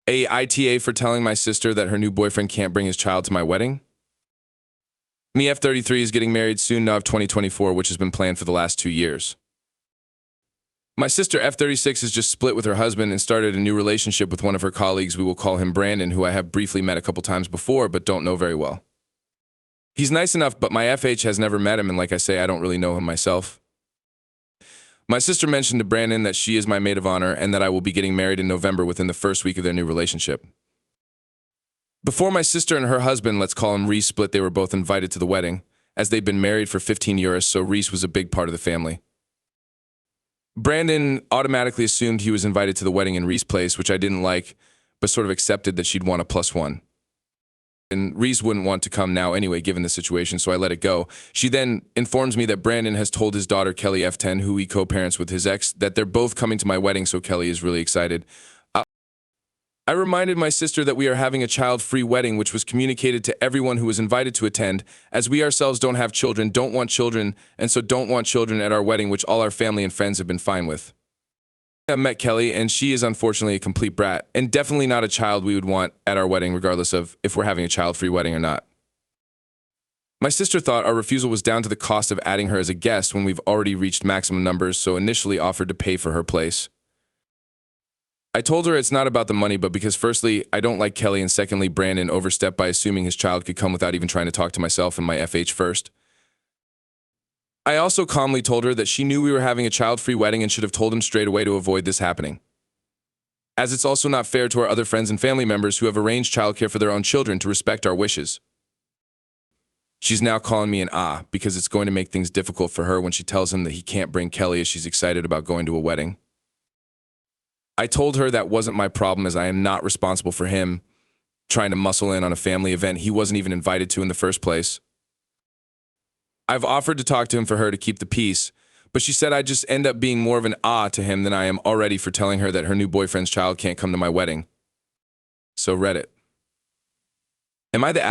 AITA for telling my sister that her new boyfriend can't bring his child to my wedding. Me F33 is getting married soon of 2024, which has been planned for the last 2 years. My sister F36 has just split with her husband and started a new relationship with one of her colleagues. We will call him Brandon, who I have briefly met a couple times before, but don't know very well. He's nice enough, but my FH has never met him, and like I say, I don't really know him myself. My sister mentioned to Brandon that she is my maid of honor and that I will be getting married in November within the first week of their new relationship. Before my sister and her husband, let's call him Reese, split, they were both invited to the wedding, as they'd been married for 15 years, so Reese was a big part of the family. Brandon automatically assumed he was invited to the wedding in Reese's place, which I didn't like, but sort of accepted that she'd want a +1. And Reese wouldn't want to come now anyway, given the situation, so I let it go. She then informs me that Brandon has told his daughter, Kelly F10, who he co-parents with his ex, that they're both coming to my wedding, so Kelly is really excited. I reminded my sister that we are having a child-free wedding, which was communicated to everyone who was invited to attend, as we ourselves don't have children, don't want children, and so don't want children at our wedding, which all our family and friends have been fine with. I met Kelly, and she is unfortunately a complete brat, and definitely not a child we would want at our wedding, regardless of if we're having a child-free wedding or not. My sister thought our refusal was down to the cost of adding her as a guest when we've already reached maximum numbers, so initially offered to pay for her place. I told her it's not about the money, but because firstly, I don't like Kelly, and secondly, Brandon overstepped by assuming his child could come without even trying to talk to myself and my FH first. I also calmly told her that she knew we were having a child-free wedding and should have told him straight away to avoid this happening, as it's also not fair to our other friends and family members who have arranged childcare for their own children to respect our wishes. She's now calling me an because it's going to make things difficult for her when she tells him that he can't bring Kelly as she's excited about going to a wedding. I told her that wasn't my problem, as I am not responsible for him trying to muscle in on a family event he wasn't even invited to in the first place. I've offered to talk to him for her to keep the peace, but she said I'd just end up being more of an to him than I am already for telling her that her new boyfriend's child can't come to my wedding. So Reddit. Am I the